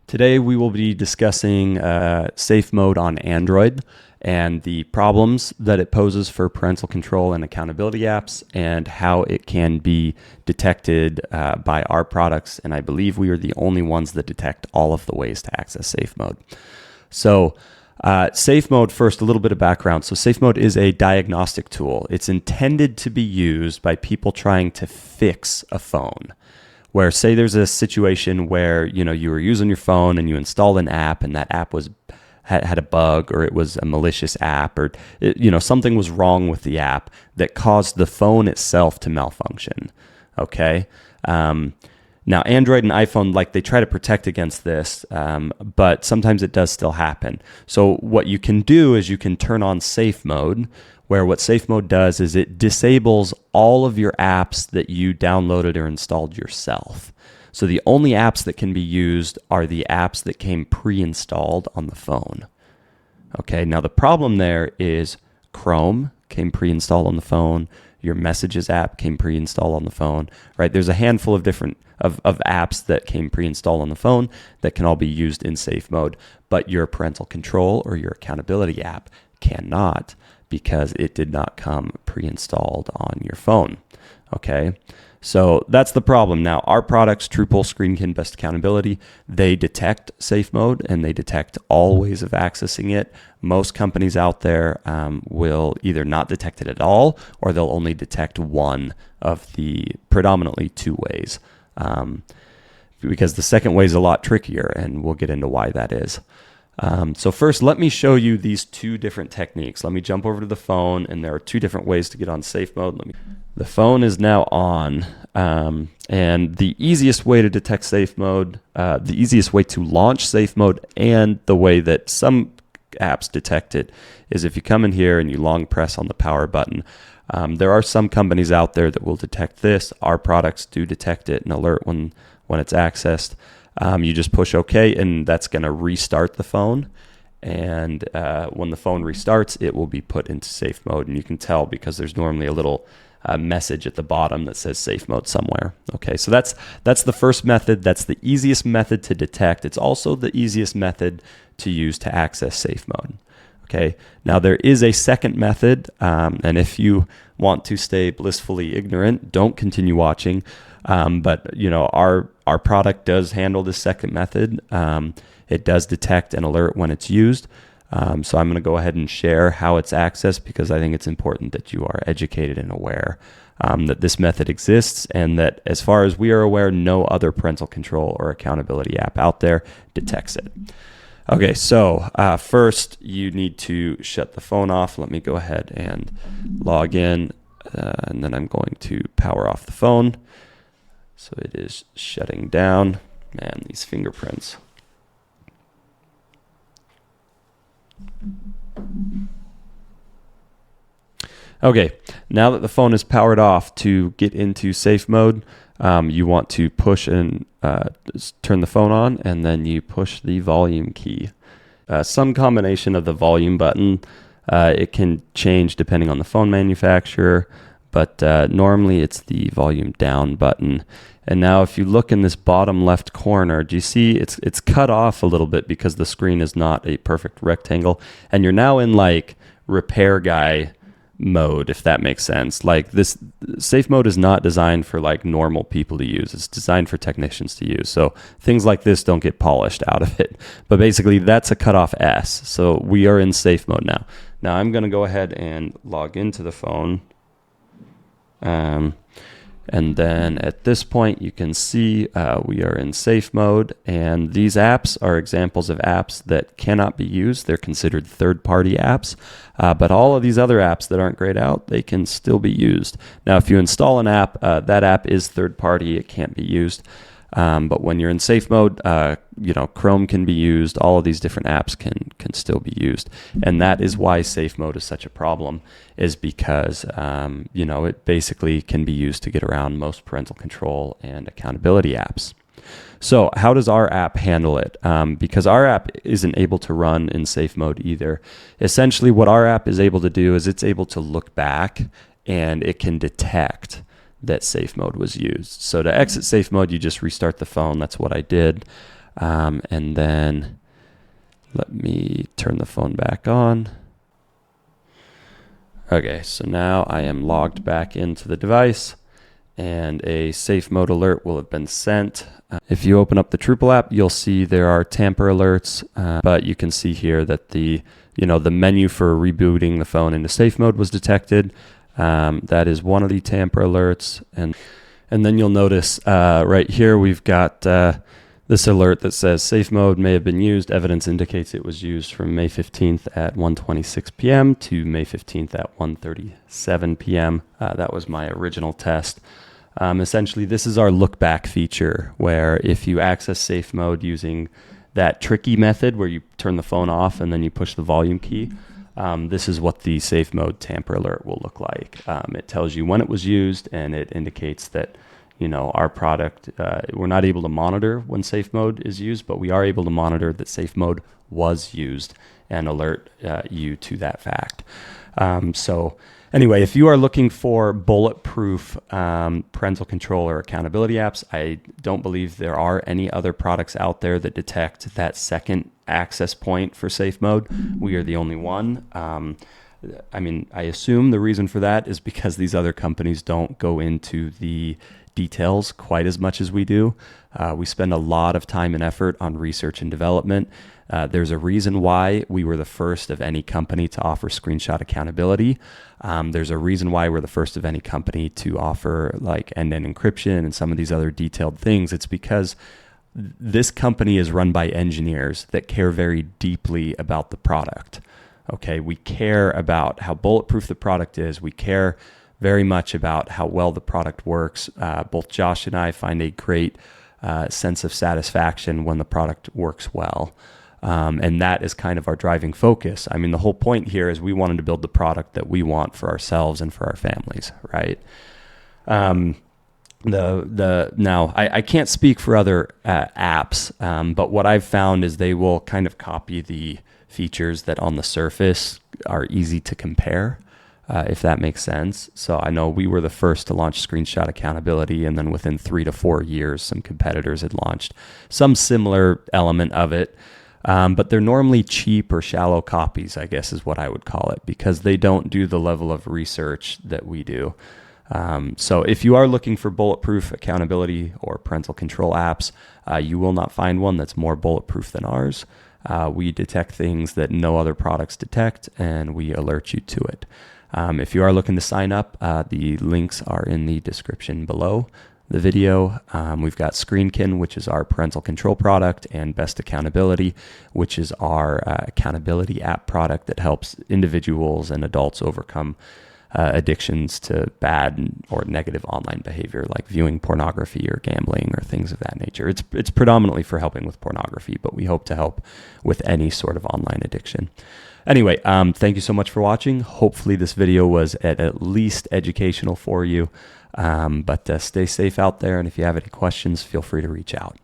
Today we will be discussing safe mode on Android and the problems that it poses for parental control and accountability apps and how it can be detected by our products. And I believe we are the only ones that detect all of the ways to access safe mode. So safe mode, first, a little bit of background. So safe mode is a diagnostic tool. It's intended to be used by people trying to fix a phone. Where say there's a situation where you were using your phone and you installed an app and that app had a bug, or it was a malicious app, or something was wrong with the app that caused the phone itself to malfunction. Okay. Now Android and iPhone, they try to protect against this, but sometimes it does still happen. So what you can do is you can turn on safe mode, where what safe mode does is it disables all of your apps that you downloaded or installed yourself. So the only apps that can be used are the apps that came pre-installed on the phone. Okay, now the problem there is Chrome came pre-installed on the phone, your Messages app came pre-installed on the phone, right? There's a handful of different of apps that came pre-installed on the phone that can all be used in safe mode, but your parental control or your accountability app cannot, because it did not come pre-installed on your phone. Okay, so that's the problem. Now, our products, Truple, Screenkin, Best Accountability, they detect safe mode and they detect all ways of accessing it. Most companies out there will either not detect it at all, or they'll only detect one of the predominantly two ways, because the second way is a lot trickier, and we'll get into why that is. So first, let me show you these two different techniques. Let me jump over to the phone, and there are two different ways to get on safe mode. The phone is now on, and the easiest way to detect safe mode, the easiest way to launch safe mode, and the way that some apps detect it is if you come in here and you long press on the power button. There are some companies out there that will detect this. Our products do detect it and alert when it's accessed. You just push OK, and that's going to restart the phone. And when the phone restarts, it will be put into safe mode. And you can tell because there's normally a little message at the bottom that says safe mode somewhere. Okay, so that's the first method. That's the easiest method to detect. It's also the easiest method to use to access safe mode. Okay, now there is a second method, and if you want to stay blissfully ignorant, don't continue watching. But our product does handle this second method. It does detect and alert when it's used. So I'm going to go ahead and share how it's accessed, because I think it's important that you are educated and aware that this method exists, and that as far as we are aware, no other parental control or accountability app out there detects it. Okay, so first you need to shut the phone off. Let me go ahead and log in, and then I'm going to power off the phone. So it is shutting down. Man, these fingerprints. Okay, now that the phone is powered off, to get into safe mode, you want to push and turn the phone on, and then you push the volume key. Some combination of the volume button. It can change depending on the phone manufacturer, but normally it's the volume down button. And now if you look in this bottom left corner, do you see it's cut off a little bit because the screen is not a perfect rectangle, and you're now in repair guy mode, if that makes sense. This safe mode is not designed for normal people to use. It's designed for technicians to use. So things like this don't get polished out of it. But basically that's a cutoff S. So we are in safe mode now. Now I'm going to go ahead and log into the phone. And then at this point, you can see we are in safe mode, and these apps are examples of apps that cannot be used. They're considered third-party apps, but all of these other apps that aren't grayed out, they can still be used. Now, if you install an app, that app is third-party. It can't be used. But when you're in safe mode, Chrome can be used. All of these different apps can still be used, and that is why safe mode is such a problem. Is because it basically can be used to get around most parental control and accountability apps. So how does our app handle it? Because our app isn't able to run in safe mode either. Essentially, what our app is able to do is it's able to look back, and it can detect that safe mode was used. So to exit safe mode, you just restart the phone. That's what I did. And then let me turn the phone back on. Okay, so now I am logged back into the device, and a safe mode alert will have been sent. If you open up the Truple app, you'll see there are tamper alerts, but you can see here that the menu for rebooting the phone into safe mode was detected. That is one of the tamper alerts, and then you'll notice right here we've got this alert that says safe mode may have been used. Evidence indicates it was used from May 15th at 1:26 p.m. to May 15th at 1:37 p.m. That was my original test. Essentially, this is our look back feature, where if you access safe mode using that tricky method where you turn the phone off and then you push the volume key, this is what the safe mode tamper alert will look like. It tells you when it was used, and it indicates that our product, we're not able to monitor when safe mode is used, but we are able to monitor that safe mode was used and alert you to that fact. So anyway, if you are looking for bulletproof parental control or accountability apps, I don't believe there are any other products out there that detect that second access point for safe mode. We are the only one. I assume the reason for that is because these other companies don't go into the details quite as much as we do. We spend a lot of time and effort on research and development. There's a reason why we were the first of any company to offer screenshot accountability. There's a reason why we're the first of any company to offer like end-to-end encryption and some of these other detailed things. It's because this company is run by engineers that care very deeply about the product. Okay, we care about how bulletproof the product is. We care very much about how well the product works. Both Josh and I find a great sense of satisfaction when the product works well. And that is kind of our driving focus. I mean, the whole point here is we wanted to build the product that we want for ourselves and for our families, right? Now I can't speak for other apps, but what I've found is they will kind of copy the features that on the surface are easy to compare, if that makes sense. So I know we were the first to launch screenshot accountability, and then within 3 to 4 years, some competitors had launched some similar element of it. But they're normally cheap or shallow copies, I guess is what I would call it, because they don't do the level of research that we do. So if you are looking for bulletproof accountability or parental control apps, you will not find one that's more bulletproof than ours. We detect things that no other products detect, and we alert you to it. If you are looking to sign up, the links are in the description below the video. We've got Screenkin, which is our parental control product, and Best Accountability, which is our accountability app product that helps individuals and adults overcome addictions to bad or negative online behavior, like viewing pornography or gambling or things of that nature. It's predominantly for helping with pornography, but we hope to help with any sort of online addiction. Anyway, thank you so much for watching. Hopefully this video was at least educational for you, but stay safe out there. And if you have any questions, feel free to reach out.